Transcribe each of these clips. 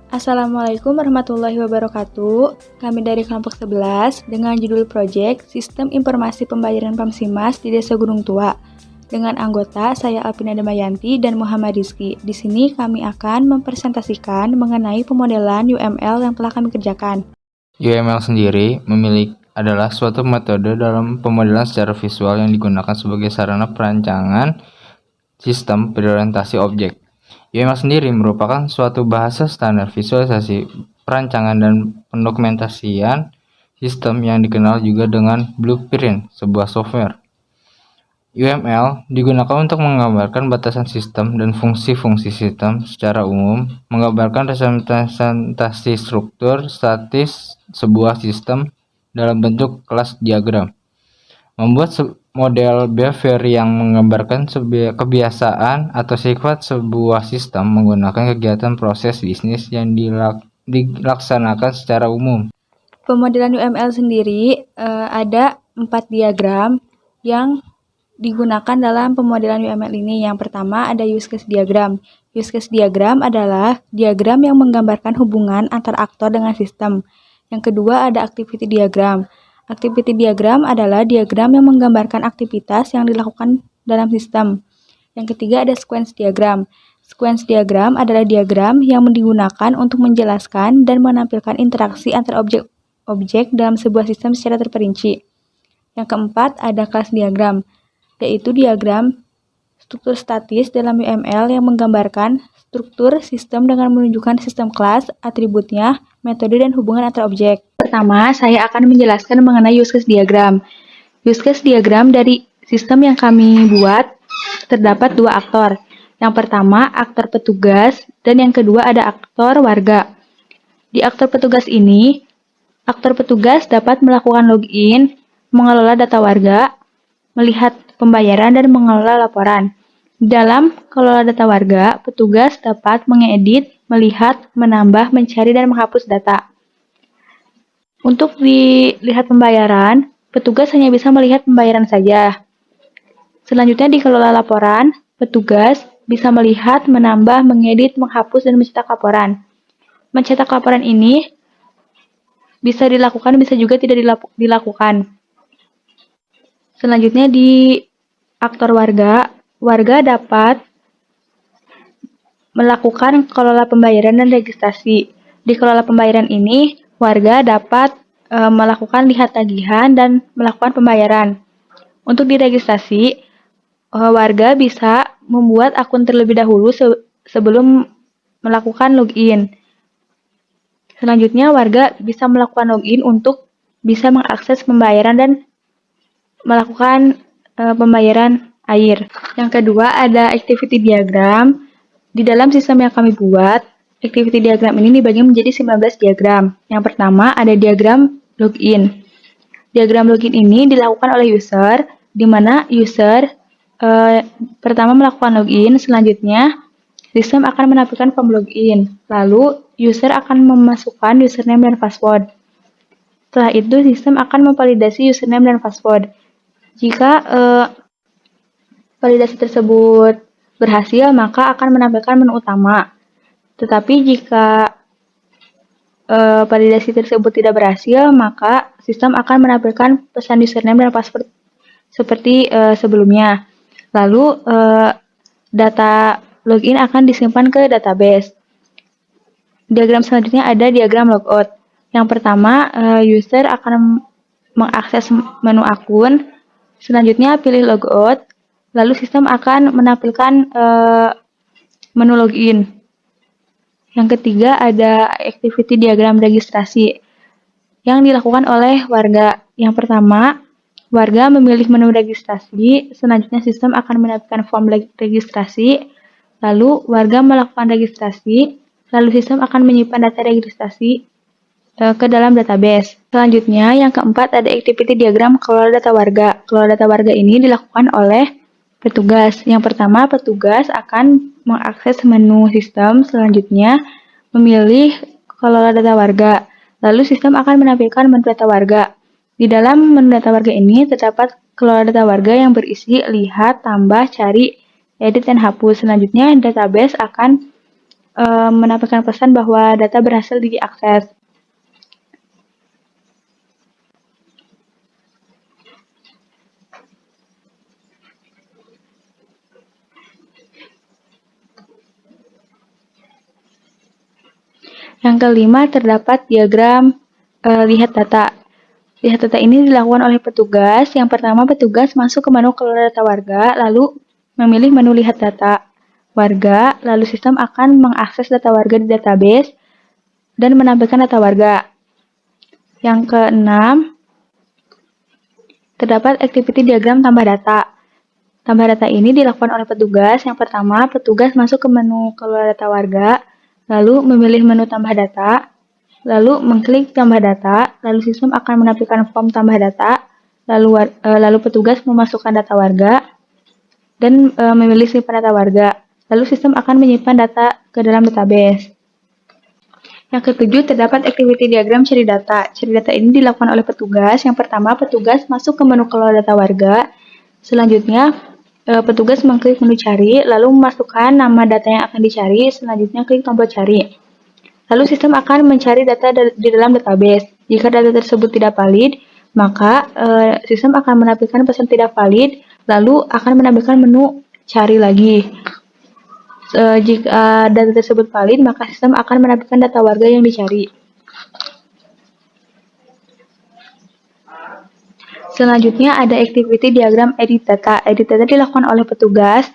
Assalamualaikum warahmatullahi wabarakatuh. Kami dari kelompok 11 dengan judul Project Sistem Informasi Pembayaran Pamsimas di Desa Gunung Tua. Dengan anggota saya Alpina Damayanti dan Muhammad Rizky. Di sini kami akan mempresentasikan mengenai pemodelan UML yang telah kami kerjakan. UML sendiri adalah suatu metode dalam pemodelan secara visual yang digunakan sebagai sarana perancangan sistem berorientasi objek. UML sendiri merupakan suatu bahasa standar visualisasi, perancangan, dan pendokumentasian sistem yang dikenal juga dengan blueprint, sebuah software. UML digunakan untuk menggambarkan batasan sistem dan fungsi-fungsi sistem secara umum, menggambarkan representasi struktur statis sebuah sistem dalam bentuk kelas diagram, membuat model behavior yang menggambarkan kebiasaan atau sifat sebuah sistem menggunakan kegiatan proses bisnis yang dilaksanakan secara umum. Pemodelan UML sendiri ada 4 diagram yang digunakan dalam pemodelan UML ini. Yang pertama ada use case diagram. Use case diagram adalah diagram yang menggambarkan hubungan antar aktor dengan sistem. Yang kedua ada activity diagram. Activity diagram adalah diagram yang menggambarkan aktivitas yang dilakukan dalam sistem. Yang ketiga ada sequence diagram. Sequence diagram adalah diagram yang digunakan untuk menjelaskan dan menampilkan interaksi antar objek dalam sebuah sistem secara terperinci. Yang keempat ada kelas diagram, yaitu diagram struktur statis dalam UML yang menggambarkan struktur sistem dengan menunjukkan sistem kelas, atributnya, metode, dan hubungan antar objek. Pertama, saya akan menjelaskan mengenai use case diagram. Use case diagram dari sistem yang kami buat terdapat 2 aktor. Yang pertama, aktor petugas, dan yang kedua ada aktor warga. Di aktor petugas ini, aktor petugas dapat melakukan login, mengelola data warga, melihat pembayaran, dan mengelola laporan. Dalam kelola data warga, petugas dapat mengedit, melihat, menambah, mencari, dan menghapus data. Untuk dilihat pembayaran, petugas hanya bisa melihat pembayaran saja. Selanjutnya di kelola laporan, petugas bisa melihat, menambah, mengedit, menghapus, dan mencetak laporan. Mencetak laporan ini bisa dilakukan, bisa juga tidak dilakukan. Selanjutnya di aktor warga, warga dapat melakukan kelola pembayaran dan registrasi. Di kelola pembayaran ini, warga dapat melakukan lihat tagihan dan melakukan pembayaran. Untuk diregistrasi, warga bisa membuat akun terlebih dahulu sebelum melakukan login. Selanjutnya, warga bisa melakukan login untuk bisa mengakses pembayaran dan melakukan pembayaran air. Yang kedua ada activity diagram. Di dalam sistem yang kami buat, activity diagram ini dibagi menjadi 19 diagram. Yang pertama ada diagram login. Diagram login ini dilakukan oleh user, di mana user pertama melakukan login, selanjutnya sistem akan menampilkan form login. Lalu user akan memasukkan username dan password. Setelah itu sistem akan memvalidasi username dan password. Jika validasi tersebut berhasil, maka akan menampilkan menu utama. Tetapi jika validasi tersebut tidak berhasil, maka sistem akan menampilkan pesan username dan password seperti sebelumnya. Lalu data login akan disimpan ke database. Diagram selanjutnya ada diagram logout. Yang pertama, user akan mengakses menu akun. Selanjutnya pilih logout. Lalu sistem akan menampilkan menu login. Yang ketiga ada activity diagram registrasi yang dilakukan oleh warga. Yang pertama, warga memilih menu registrasi, selanjutnya sistem akan menampilkan form registrasi, lalu warga melakukan registrasi, lalu sistem akan menyimpan data registrasi ke dalam database. Selanjutnya, yang keempat ada activity diagram kelola data warga. Kelola data warga ini dilakukan oleh petugas. Yang pertama, petugas akan mengakses menu sistem, selanjutnya memilih kelola data warga. Lalu sistem akan menampilkan menu data warga. Di dalam menu data warga ini terdapat kelola data warga yang berisi lihat, tambah, cari, edit, dan hapus. Selanjutnya, database akan menampilkan pesan bahwa data berhasil diakses. Yang kelima, terdapat diagram lihat data. Lihat data ini dilakukan oleh petugas. Yang pertama, petugas masuk ke menu kelola data warga, lalu memilih menu lihat data warga, lalu sistem akan mengakses data warga di database dan menampilkan data warga. Yang keenam, terdapat activity diagram tambah data. Tambah data ini dilakukan oleh petugas. Yang pertama, petugas masuk ke menu kelola data warga, lalu memilih menu tambah data, lalu mengklik tambah data, lalu sistem akan menampilkan form tambah data, lalu petugas memasukkan data warga dan memilih simpan data warga. Lalu sistem akan menyimpan data ke dalam database. Yang ketujuh, terdapat activity diagram cari data. Cari data ini dilakukan oleh petugas. Yang pertama, petugas masuk ke menu kelola data warga. Selanjutnya, petugas mengklik menu cari, lalu memasukkan nama data yang akan dicari. Selanjutnya, klik tombol cari. Lalu sistem akan mencari data di dalam database. Jika data tersebut tidak valid, maka sistem akan menampilkan pesan tidak valid, lalu akan menampilkan menu cari lagi. Jika data tersebut valid, maka sistem akan menampilkan data warga yang dicari. Selanjutnya ada activity diagram edit data. Edit data dilakukan oleh petugas.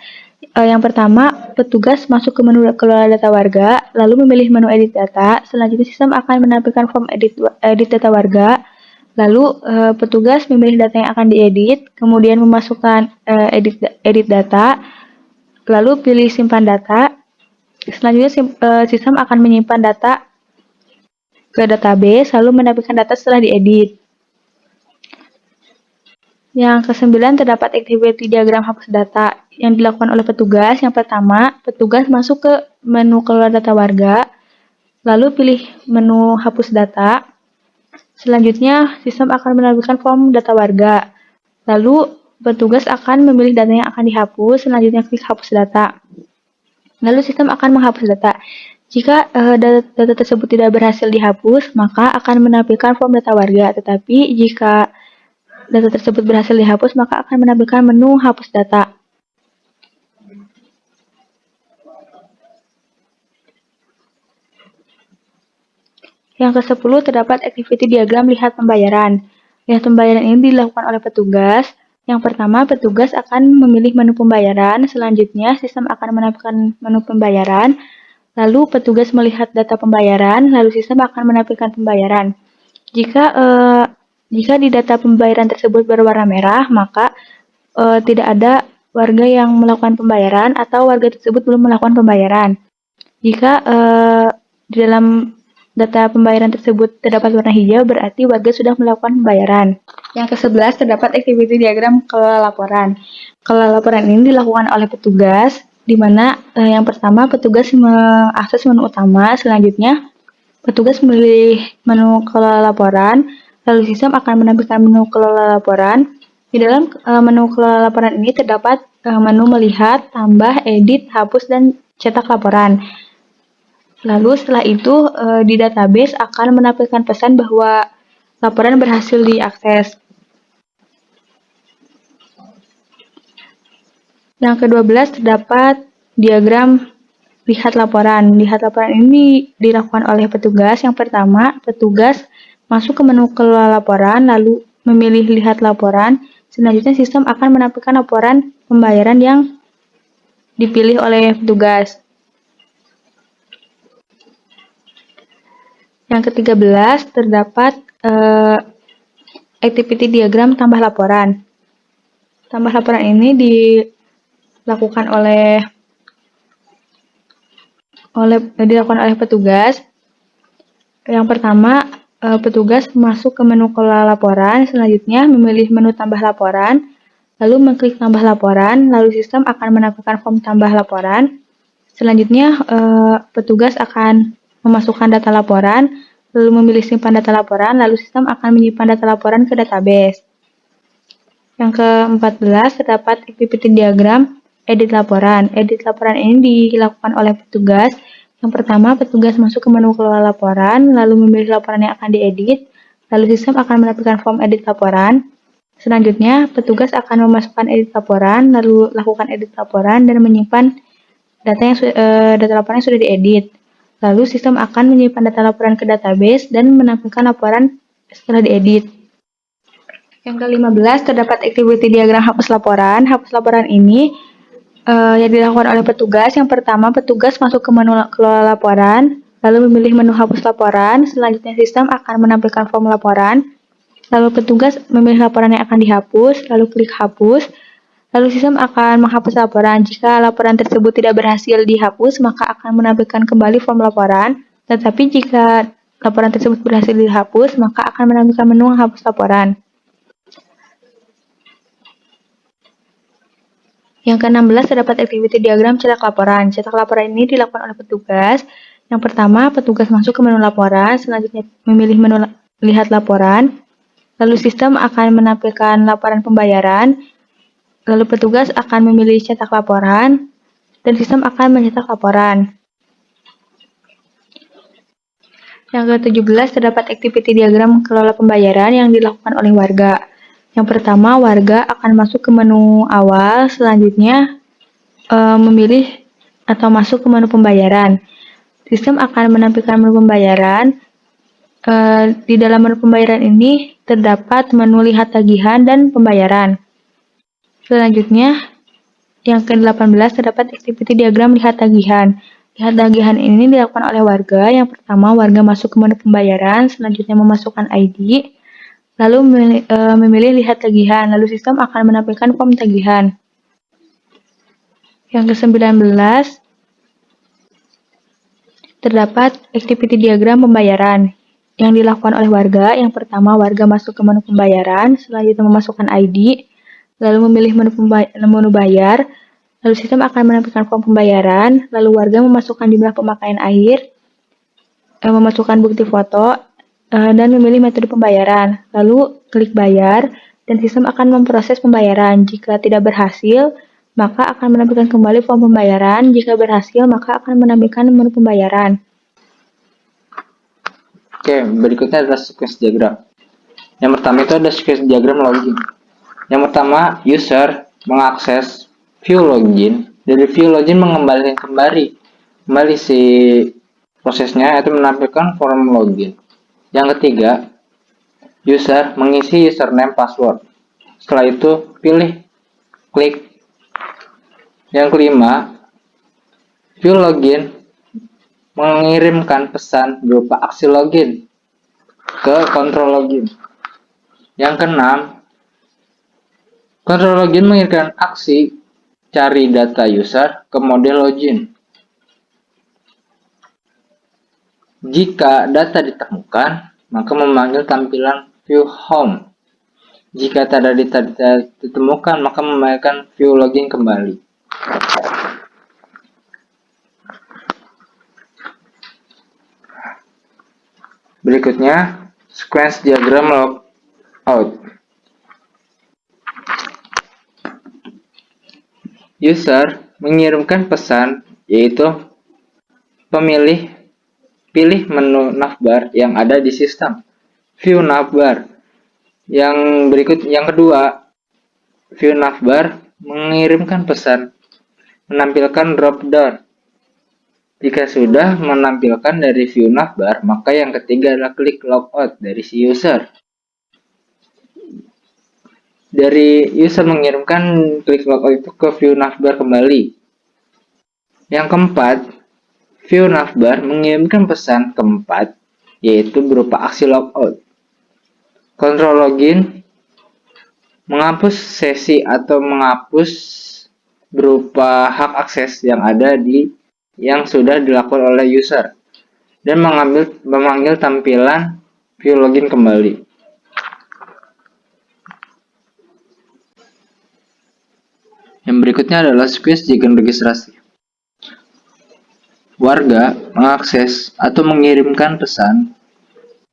Yang pertama, petugas masuk ke menu kelola data warga, lalu memilih menu edit data. Selanjutnya sistem akan menampilkan form edit data warga. Lalu petugas memilih data yang akan diedit, kemudian memasukkan edit data, lalu pilih simpan data. Selanjutnya sistem akan menyimpan data ke database, lalu menampilkan data setelah diedit. Yang kesembilan, terdapat activity diagram hapus data yang dilakukan oleh petugas. Yang pertama, petugas masuk ke menu kelola data warga, lalu pilih menu hapus data. Selanjutnya, sistem akan menampilkan form data warga. Lalu, petugas akan memilih data yang akan dihapus. Selanjutnya, klik hapus data. Lalu, sistem akan menghapus data. Jika data tersebut tidak berhasil dihapus, maka akan menampilkan form data warga. Tetapi, jika data tersebut berhasil dihapus, maka akan menampilkan menu hapus data. Yang ke-10, terdapat activity diagram lihat pembayaran. Lihat pembayaran ini dilakukan oleh petugas. Yang pertama, petugas akan memilih menu pembayaran. Selanjutnya, sistem akan menampilkan menu pembayaran. Lalu, petugas melihat data pembayaran. Lalu, sistem akan menampilkan pembayaran. Jika di data pembayaran tersebut berwarna merah, maka tidak ada warga yang melakukan pembayaran atau warga tersebut belum melakukan pembayaran. Jika di dalam data pembayaran tersebut terdapat warna hijau, berarti warga sudah melakukan pembayaran. Yang ke-11, terdapat activity diagram kelola laporan. Kelola laporan ini dilakukan oleh petugas, di mana yang pertama petugas mengakses menu utama, selanjutnya petugas memilih menu kelola laporan, lalu sistem akan menampilkan menu kelola laporan. Di dalam menu kelola laporan ini terdapat menu melihat, tambah, edit, hapus, dan cetak laporan. Lalu setelah itu di database akan menampilkan pesan bahwa laporan berhasil diakses. Yang ke-12, terdapat diagram lihat laporan. Lihat laporan ini dilakukan oleh petugas. Yang pertama, petugas masuk ke menu kelola laporan, lalu memilih lihat laporan. Selanjutnya sistem akan menampilkan laporan pembayaran yang dipilih oleh petugas. Yang ke-13, terdapat activity diagram tambah laporan. Tambah laporan ini dilakukan oleh petugas. Yang pertama, petugas masuk ke menu kelola laporan, selanjutnya memilih menu tambah laporan, lalu mengklik tambah laporan, lalu sistem akan menampilkan form tambah laporan. Selanjutnya, petugas akan memasukkan data laporan, lalu memilih simpan data laporan, lalu sistem akan menyimpan data laporan ke database. Yang ke-14, terdapat activity diagram edit laporan. Edit laporan ini dilakukan oleh petugas. Yang pertama, petugas masuk ke menu kelola laporan, lalu memilih laporan yang akan diedit, lalu sistem akan menampilkan form edit laporan. Selanjutnya, petugas akan memasukkan edit laporan, lalu lakukan edit laporan dan menyimpan data laporan yang sudah diedit. Lalu sistem akan menyimpan data laporan ke database dan menampilkan laporan setelah diedit. Yang ke-15, terdapat activity diagram hapus laporan. Hapus laporan ini yang dilakukan oleh petugas. Yang pertama, petugas masuk ke menu kelola laporan, lalu memilih menu hapus laporan. Selanjutnya, sistem akan menampilkan form laporan. Lalu petugas memilih laporan yang akan dihapus, lalu klik hapus. Lalu sistem akan menghapus laporan. Jika laporan tersebut tidak berhasil dihapus, maka akan menampilkan kembali form laporan. Tetapi jika laporan tersebut berhasil dihapus, maka akan menampilkan menu menghapus laporan. Yang ke-16, terdapat activity diagram cetak laporan. Cetak laporan ini dilakukan oleh petugas. Yang pertama, petugas masuk ke menu laporan, selanjutnya memilih menu lihat laporan. Lalu sistem akan menampilkan laporan pembayaran. Lalu petugas akan memilih cetak laporan, dan sistem akan mencetak laporan. Yang ke-17, terdapat activity diagram kelola pembayaran yang dilakukan oleh warga. Yang pertama, warga akan masuk ke menu awal, selanjutnya memilih atau masuk ke menu pembayaran. Sistem akan menampilkan menu pembayaran. Di dalam menu pembayaran ini terdapat menu lihat tagihan dan pembayaran. Selanjutnya, yang ke-18, terdapat activity diagram lihat tagihan. Lihat tagihan ini dilakukan oleh warga. Yang pertama, warga masuk ke menu pembayaran, selanjutnya memasukkan ID, lalu memilih lihat tagihan, lalu sistem akan menampilkan form tagihan. Yang ke-19, terdapat activity diagram pembayaran yang dilakukan oleh warga. Yang pertama, warga masuk ke menu pembayaran, selanjutnya memasukkan ID, lalu memilih menu bayar, lalu sistem akan menampilkan form pembayaran, lalu warga memasukkan jumlah pemakaian air, memasukkan bukti foto, dan memilih metode pembayaran, lalu klik bayar, dan sistem akan memproses pembayaran. Jika tidak berhasil, maka akan menampilkan kembali form pembayaran. Jika berhasil, maka akan menampilkan menu pembayaran. Oke, berikutnya adalah sequence diagram. Yang pertama itu ada sequence diagram login. Yang pertama, user mengakses view login. Dari view login mengembalikan kembali si prosesnya, yaitu menampilkan form login. Yang ketiga, user mengisi username password. Setelah itu pilih klik. Yang kelima, view login mengirimkan pesan berupa aksi login ke control login. Yang keenam, control login mengirimkan aksi cari data user ke model login. Jika data ditemukan, maka memanggil tampilan view home. Jika tak ada data ditemukan, maka memanggilkan view login kembali. Berikutnya, sequence diagram logout. User mengirimkan pesan, yaitu pilih menu navbar yang ada di sistem. View navbar. Yang kedua, view navbar mengirimkan pesan, menampilkan drop down. Jika sudah menampilkan dari view navbar, maka yang ketiga adalah klik logout dari si user. Dari user mengirimkan klik logout itu ke view navbar kembali. Yang keempat, view navbar mengirimkan pesan keempat, yaitu berupa aksi logout. Control login menghapus sesi atau menghapus berupa hak akses yang sudah dilakukan oleh user dan memanggil tampilan view login kembali. Yang berikutnya adalah sequence diagram registrasi. Warga mengakses atau mengirimkan pesan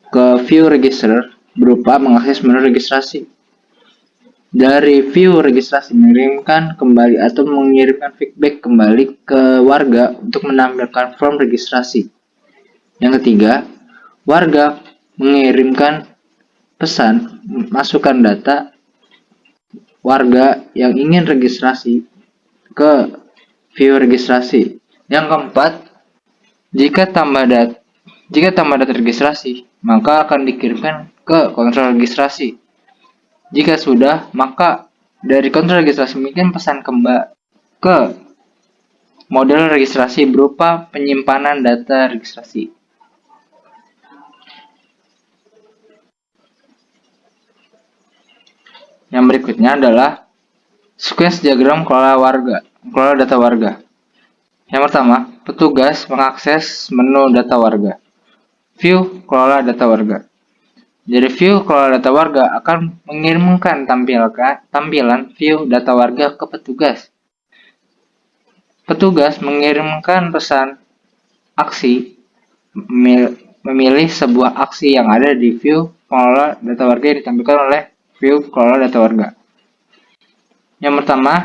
ke view register berupa mengakses menu registrasi. dari view registrasi mengirimkan kembali atau mengirimkan feedback kembali ke warga untuk menampilkan form registrasi. Yang ketiga, warga mengirimkan pesan masukkan data warga yang ingin registrasi ke view registrasi. Yang keempat, jika tambah data registrasi, maka akan dikirimkan ke kontrol registrasi. Jika sudah, maka dari kontrol registrasi mungkin pesan kembali ke model registrasi berupa penyimpanan data registrasi. Yang berikutnya adalah sequence diagram kelola data warga. Yang pertama, petugas mengakses menu data warga. View kelola data warga. Jadi view kelola data warga akan mengirimkan tampilan view data warga ke petugas. Petugas mengirimkan pesan aksi memilih sebuah aksi yang ada di view kelola data warga yang ditampilkan oleh view kelola data warga. Yang pertama,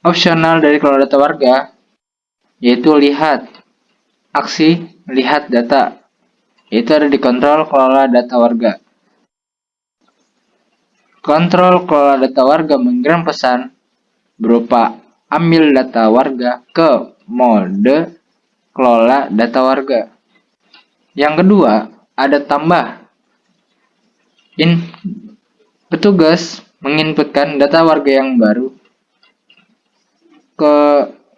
opsional dari kelola data warga yaitu lihat aksi lihat data, yaitu ada di kontrol kelola data warga. Kontrol kelola data warga mengirim pesan berupa ambil data warga ke mode kelola data warga. Yang kedua, ada tambah. Petugas menginputkan data warga yang baru ke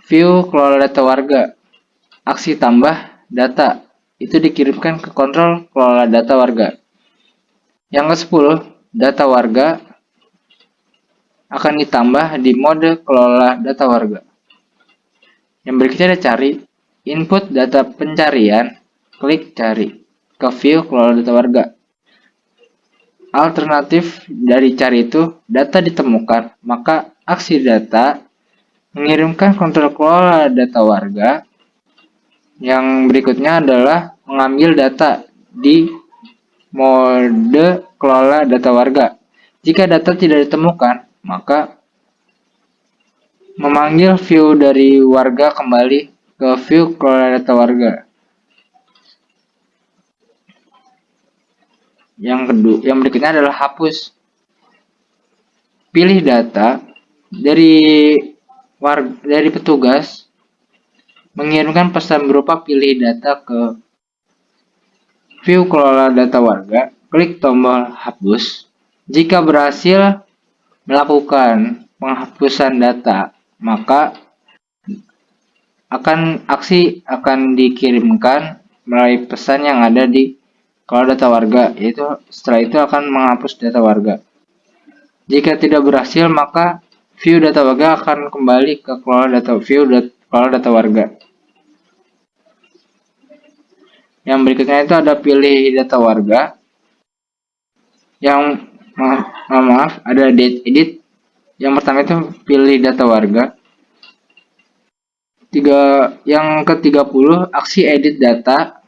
view kelola data warga. Aksi tambah data itu dikirimkan ke kontrol kelola data warga. Yang ke-10, data warga akan ditambah di mode kelola data warga. Yang berikutnya ada cari, input data pencarian, klik cari ke view kelola data warga. Alternatif dari cari itu data ditemukan, maka aksi data mengirimkan kontrol kelola data warga. Yang berikutnya adalah mengambil data di mode kelola data warga. Jika data tidak ditemukan, maka memanggil view dari warga kembali ke view kelola data warga. Yang berikutnya adalah hapus. Pilih data dari petugas mengirimkan pesan berupa pilih data ke view kelola data warga, klik tombol hapus. Jika berhasil melakukan penghapusan data, maka aksi akan dikirimkan melalui pesan yang ada di kelola data warga, yaitu setelah itu akan menghapus data warga. Jika tidak berhasil, maka view data warga akan kembali ke kelola data warga. Yang berikutnya itu ada pilih data warga. Yang maaf, ada edit. Yang pertama itu pilih data warga. Yang ke-30 aksi edit data,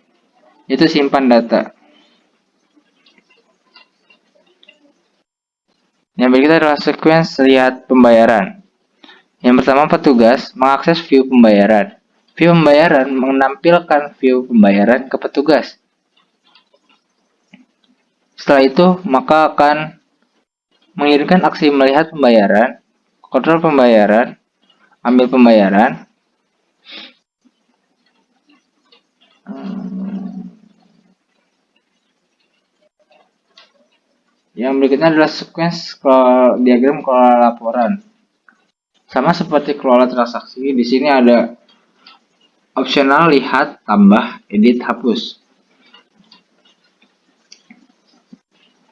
itu simpan data. Yang berikutnya adalah sequence lihat pembayaran. Yang pertama, petugas mengakses view pembayaran. View pembayaran menampilkan view pembayaran ke petugas. Setelah itu, maka akan mengirimkan aksi melihat pembayaran, kontrol pembayaran, ambil pembayaran. Yang berikutnya adalah sequence diagram kelola laporan. Sama seperti kelola transaksi, di sini ada opsional lihat, tambah, edit, hapus.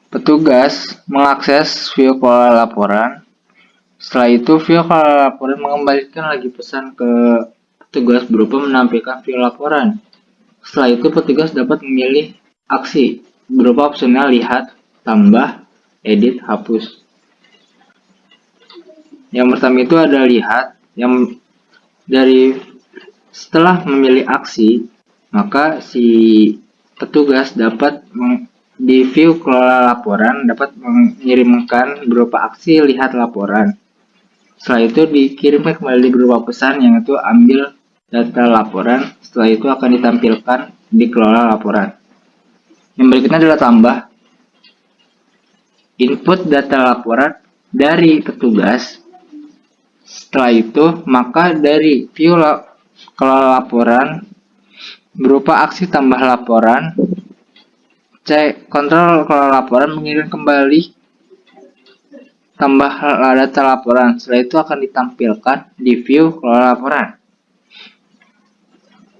Petugas mengakses view kelola laporan. Setelah itu, view kelola laporan mengembalikan lagi pesan ke petugas berupa menampilkan view laporan. Setelah itu, petugas dapat memilih aksi berupa opsional lihat, tambah, edit, hapus. Yang pertama itu ada lihat, yang setelah memilih aksi, maka si petugas dapat di view kelola laporan dapat mengirimkan berupa aksi lihat laporan. Setelah itu dikirimkan kembali berupa pesan yang itu ambil data laporan. Setelah itu akan ditampilkan di kelola laporan. Yang berikutnya adalah tambah input data laporan dari petugas. Setelah itu, maka dari view kelola laporan berupa aksi tambah laporan, kontrol kelola laporan mengirim kembali tambah data laporan. Setelah itu akan ditampilkan di view kelola laporan.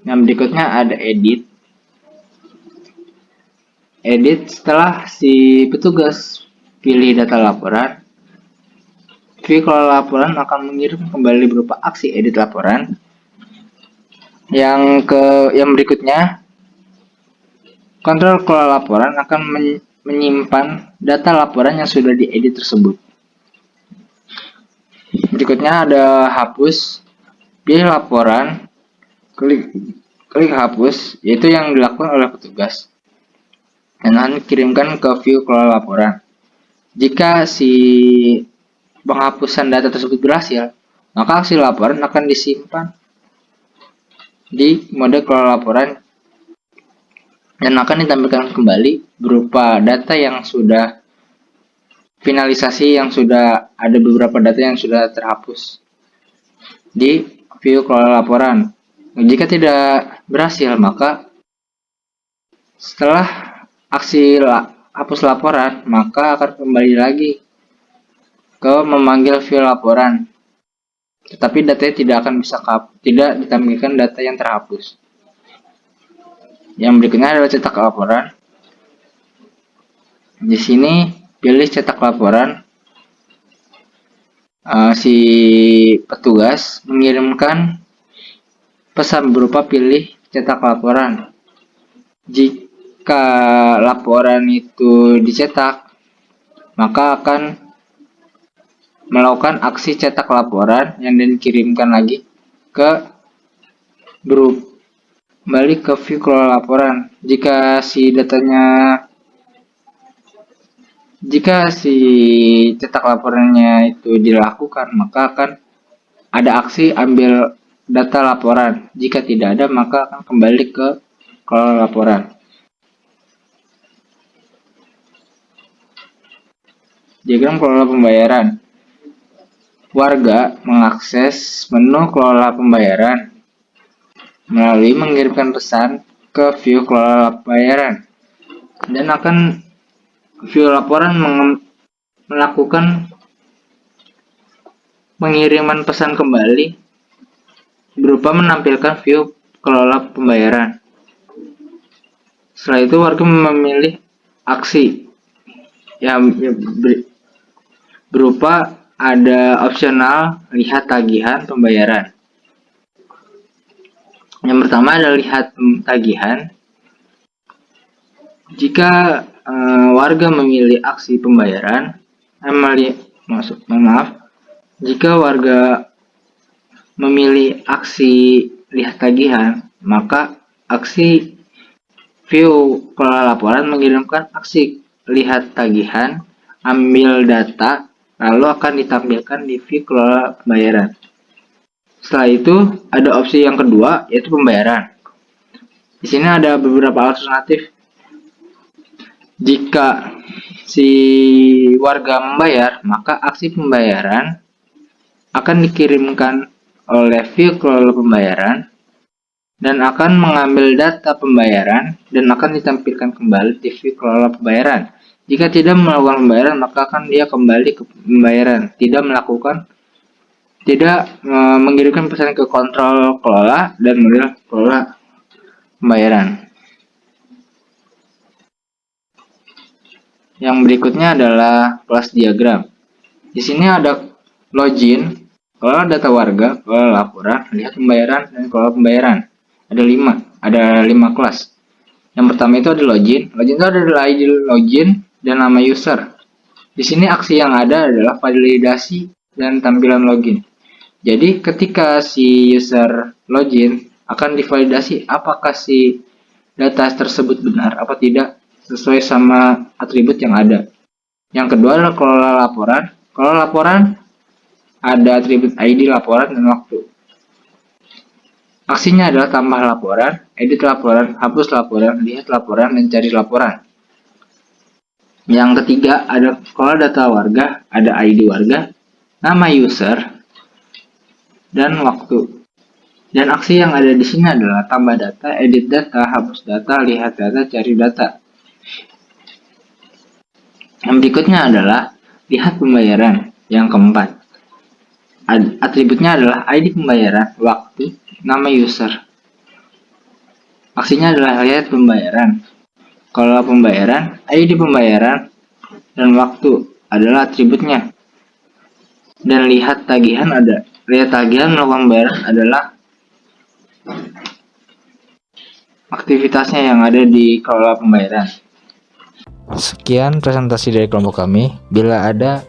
Yang berikutnya ada edit. Edit setelah si petugas pilih data laporan, view kelola laporan akan mengirim kembali berupa aksi edit laporan. Yang berikutnya, kontrol kelola laporan akan menyimpan data laporan yang sudah diedit tersebut. Berikutnya ada hapus. Pilih laporan, klik hapus, yaitu yang dilakukan oleh petugas, dan akan dikirimkan ke view kelola laporan. Jika si penghapusan data tersebut berhasil, maka aksi laporan akan disimpan di mode kelola laporan dan akan ditampilkan kembali berupa data yang sudah finalisasi, yang sudah ada beberapa data yang sudah terhapus di view kelola laporan. Jika tidak berhasil, maka setelah aksi hapus laporan, maka akan kembali lagi ke memanggil view laporan. Tetapi datanya tidak akan bisa tidak ditampilkan data yang terhapus. Yang berikutnya adalah cetak laporan. Di sini pilih cetak laporan. Si petugas mengirimkan pesan berupa pilih cetak laporan. Jika laporan itu dicetak, maka akan melakukan aksi cetak laporan yang dikirimkan lagi ke kembali ke view kelola laporan. Jika si cetak laporannya itu dilakukan, maka akan ada aksi ambil data laporan. Jika tidak ada, maka akan kembali ke kelola laporan. Diagram kelola pembayaran. Warga mengakses menu kelola pembayaran melalui mengirimkan pesan ke view kelola pembayaran, dan akan view laporan melakukan pengiriman pesan kembali berupa menampilkan view kelola pembayaran. Setelah itu warga memilih aksi yang berupa ada opsional lihat tagihan pembayaran. Yang pertama adalah lihat tagihan. Jika warga memilih aksi pembayaran, jika warga memilih aksi lihat tagihan, maka aksi view kelola laporan mengirimkan aksi lihat tagihan, ambil data, lalu akan ditampilkan di view kelola pembayaran. Setelah itu ada opsi yang kedua, yaitu pembayaran. Di sini ada beberapa alternatif. Jika si warga membayar, maka aksi pembayaran akan dikirimkan oleh view kelola pembayaran dan akan mengambil data pembayaran dan akan ditampilkan kembali di view kelola pembayaran. Jika tidak melakukan pembayaran, maka akan dia kembali ke pembayaran, tidak mengirimkan pesan ke kontrol kelola dan model kelola pembayaran. Yang berikutnya adalah kelas diagram. Di sini ada login, kelola data warga, kelola laporan, lihat pembayaran, dan kelola pembayaran. Ada 5 kelas. Yang pertama itu ada login. Login itu adalah ID login dan nama user. Di sini aksi yang ada adalah validasi dan tampilan login. Jadi ketika si user login akan divalidasi apakah si data tersebut benar apa tidak. sesuai sama atribut yang ada. Yang kedua adalah kelola laporan. Kelola laporan ada atribut ID laporan dan waktu. Aksinya adalah tambah laporan, edit laporan, hapus laporan, lihat laporan, dan cari laporan. Yang ketiga ada kelola data warga, ada ID warga, nama user, dan waktu. Dan aksi yang ada di sini adalah tambah data, edit data, hapus data, lihat data, cari data. Yang berikutnya adalah lihat pembayaran. Yang keempat, atributnya adalah ID pembayaran, waktu, nama user. Aksinya adalah lihat pembayaran. Kalau pembayaran, ID pembayaran, dan waktu adalah atributnya. Dan lihat tagihan ada. Lihat tagihan melakukan pembayaran adalah aktivitasnya yang ada di kelola pembayaran. Sekian presentasi dari kelompok kami. Bila ada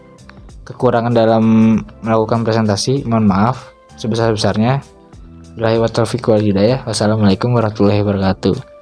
kekurangan dalam melakukan presentasi, mohon maaf sebesar-besarnya. Wassalamualaikum warahmatullahi wabarakatuh.